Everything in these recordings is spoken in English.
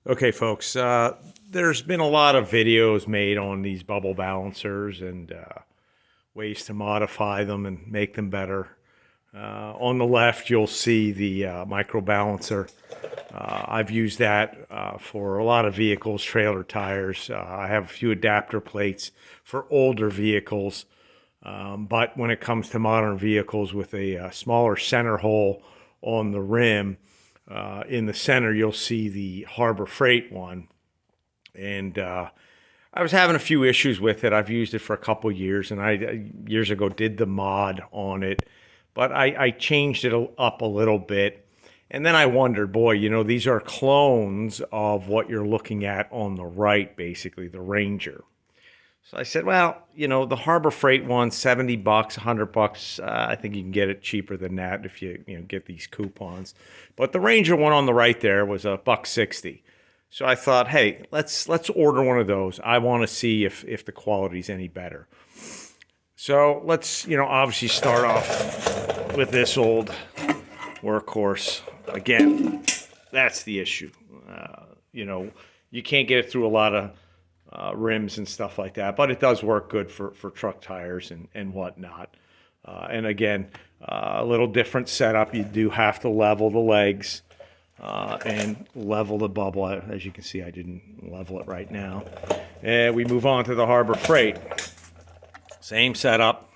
Okay, folks, there's been a lot of videos made on these bubble balancers and ways to modify them and make them better. On the left, you'll see the micro balancer. I've used that for a lot of vehicles, trailer tires. I have a few adapter plates for older vehicles. But when it comes to modern vehicles with a smaller center hole on the rim, in the center, you'll see the Harbor Freight one. And I was having a few issues with it. I've used it for a couple years, and I years ago did the mod on it, but I changed it up a little bit. And then I wondered, boy, these are clones of what you're looking at on the right, basically, the Ranger. So I said, well, the Harbor Freight one, $70, $100. I think you can get it cheaper than that if you get these coupons. But the Ranger one on the right there was a $160. So I thought, hey, let's order one of those. I want to see if the quality's any better. So let's obviously start off with this old workhorse. Again, that's the issue. You can't get it through a lot of rims and stuff like that, but it does work good for truck tires and whatnot. And again, a little different setup. You do have to level the legs and level the bubble. As you can see, I didn't level it right now. And we move on to the Harbor Freight. Same setup,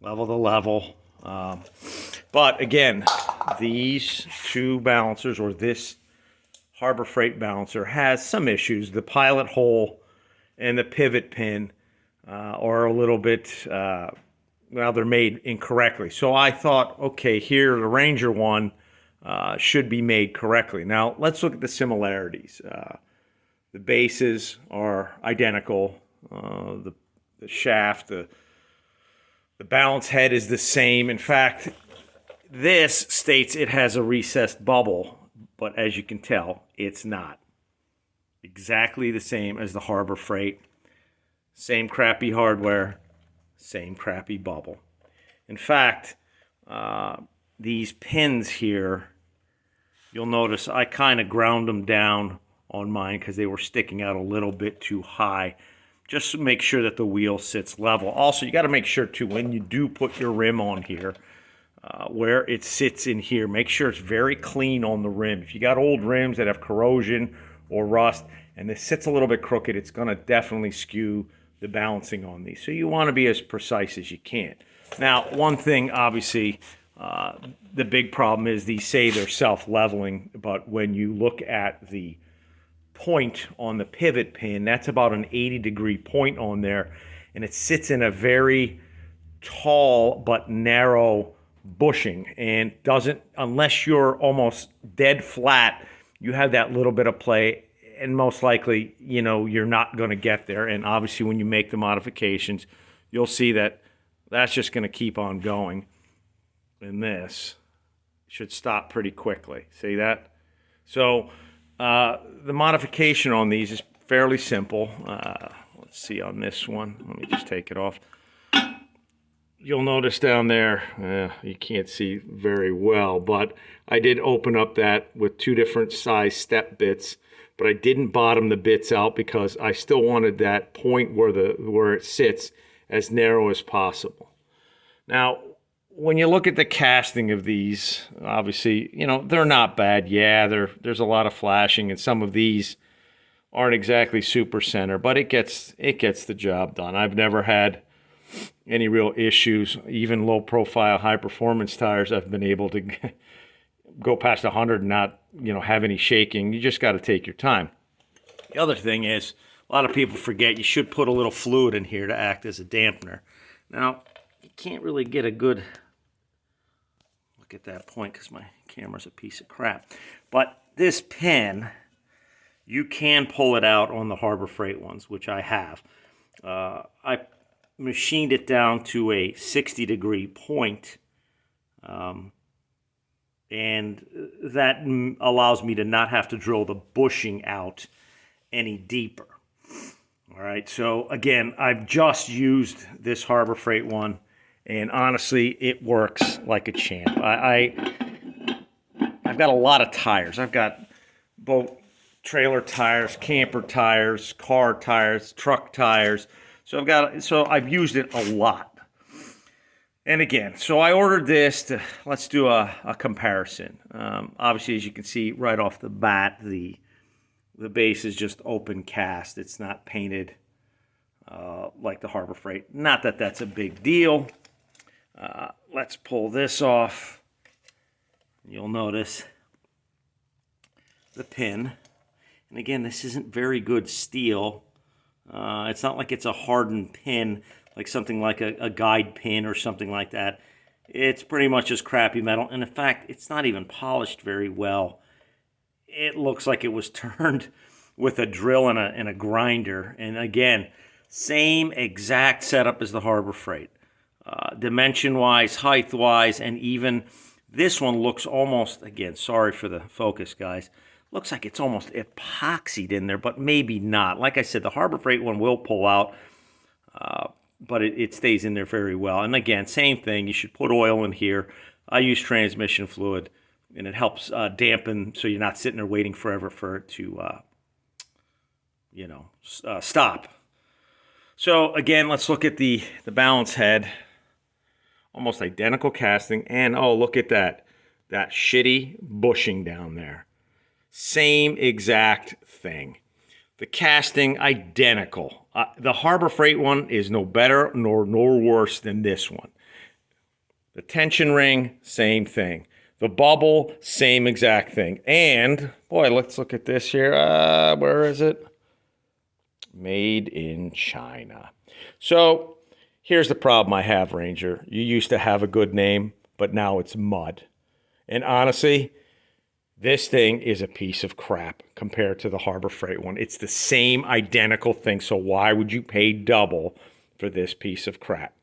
level the level. But again, these two balancers, or this Harbor Freight balancer, has some issues. The pilot hole and the pivot pin are a little bit, they're made incorrectly. So I thought, okay, here, the Ranger one should be made correctly. Now, let's look at the similarities. The bases are identical. The shaft, the balance head is the same. In fact, this states it has a recessed bubble, but as you can tell, it's not. Exactly the same as the Harbor Freight. Same crappy hardware, same crappy bubble. In fact, these pins here, you'll notice I kind of ground them down on mine because they were sticking out a little bit too high, just to make sure that the wheel sits level. Also, you got to make sure too, when you do put your rim on here, where it sits in here, make sure it's very clean on the rim. If you got old rims that have corrosion or rust and this sits a little bit crooked, it's going to definitely skew the balancing on these. So you want to be as precise as you can. Now, one thing, obviously, the big problem is these say they're self-leveling, but when you look at the point on the pivot pin, that's about an 80-degree point on there, and it sits in a very tall but narrow bushing, and doesn't, unless you're almost dead flat, you have that little bit of play, and most likely, you're not going to get there. And obviously, when you make the modifications, you'll see that that's just going to keep on going, and this should stop pretty quickly. See that? So the modification on these is fairly simple. Let's see on this one. Let me just take it off. You'll notice down there, you can't see very well, but I did open up that with two different size step bits, but I didn't bottom the bits out because I still wanted that point where it sits as narrow as possible. Now, when you look at the casting of these, obviously, they're not bad. Yeah, there's a lot of flashing, and some of these aren't exactly super center, but it gets the job done. I've never had any real issues. Even low profile, high performance tires, I've been able to go past 100 and not have any shaking. You just got to take your time. The other thing is, a lot of people forget you should put a little fluid in here to act as a dampener. Now, you can't really get a good look at that point because my camera's a piece of crap, but this pin, you can pull it out on the Harbor Freight ones, which I have. I machined it down to a 60-degree point, and that allows me to not have to drill the bushing out any deeper. All right, so again, I've just used this Harbor Freight one, and honestly, it works like a champ. I've got a lot of tires. I've got both trailer tires, camper tires, car tires, truck tires. So I've used it a lot. And again, so I ordered this to, let's do a comparison. Obviously, as you can see right off the bat, the base is just open cast. It's not painted like the Harbor Freight. Not that that's a big deal. Let's pull this off. You'll notice the pin. And again, this isn't very good steel. It's not like it's a hardened pin, like something like a guide pin or something like that. It's pretty much just crappy metal. And in fact, it's not even polished very well. It looks like it was turned with a drill and a grinder. And again, same exact setup as the Harbor Freight. Dimension-wise, height-wise, and even this one looks almost, again, sorry for the focus, guys, looks like it's almost epoxied in there, but maybe not. Like I said, the Harbor Freight one will pull out, but it stays in there very well. And again, same thing, you should put oil in here. I use transmission fluid, and it helps dampen so you're not sitting there waiting forever for it to, stop. So again, let's look at the balance head. Almost identical casting, and oh, look at that shitty bushing down there. Same exact thing. The casting, identical. The Harbor Freight one is no better nor worse than this one. The tension ring, same thing. The bubble, same exact thing. And, boy, let's look at this here. Where is it? Made in China. So, here's the problem I have, Ranger. You used to have a good name, but now it's mud. And honestly, this thing is a piece of crap compared to the Harbor Freight one. It's the same identical thing, so why would you pay double for this piece of crap?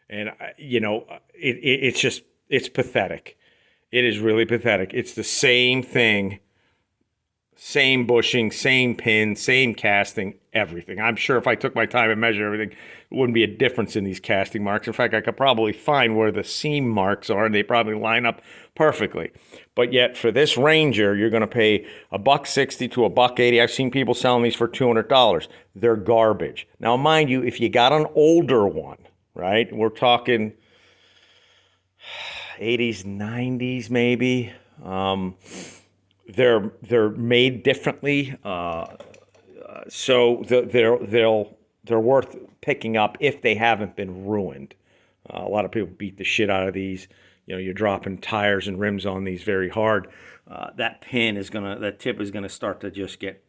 And, it's pathetic. It is really pathetic. It's the same thing, same bushing, same pin, same casting, everything. I'm sure if I took my time and measured everything, it wouldn't be a difference in these casting marks. In fact, I could probably find where the seam marks are, and they probably line up perfectly. But yet, for this Ranger, you're going to pay $160 to $180. I've seen people selling these for $200. They're garbage. Now, mind you, if you got an older one, right? We're talking 80s, 90s, maybe. They're made differently, so they're worth picking up if they haven't been ruined. A lot of people beat the shit out of these. You're dropping tires and rims on these very hard. That tip is gonna start to just get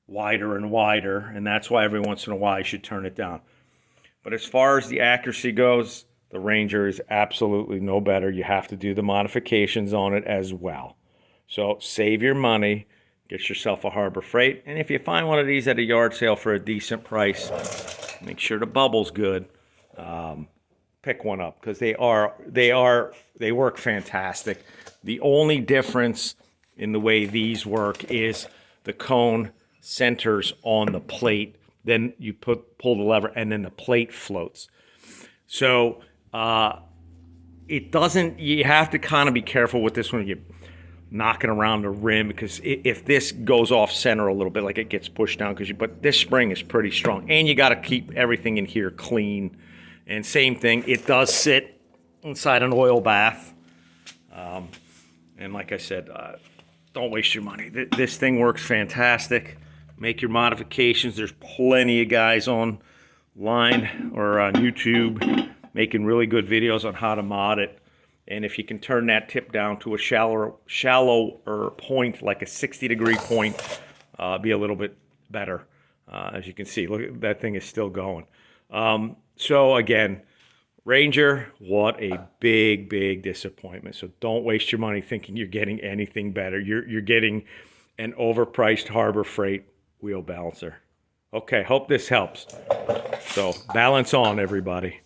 wider and wider, and that's why every once in a while you should turn it down. But as far as the accuracy goes, the Ranger is absolutely no better. You have to do the modifications on it as well. So save your money, get yourself a Harbor Freight, and if you find one of these at a yard sale for a decent price, make sure the bubble's good. Pick one up because they work fantastic. The only difference in the way these work is the cone centers on the plate. Then you pull the lever, and then the plate floats. So it doesn't. You have to kind of be careful with this one. You're knocking around the rim because if this goes off center a little bit, like it gets pushed down, but this spring is pretty strong, and you got to keep everything in here clean. And same thing, it does sit inside an oil bath. And like I said, don't waste your money. This thing works fantastic. Make your modifications. There's plenty of guys online or on YouTube making really good videos on how to mod it. And if you can turn that tip down to a shallower point, like a 60-degree point, be a little bit better. As you can see, look, that thing is still going. So again, Ranger, what a big, big disappointment. So don't waste your money thinking you're getting anything better. You're getting an overpriced Harbor Freight wheel balancer. Okay, hope this helps. So balance on, everybody.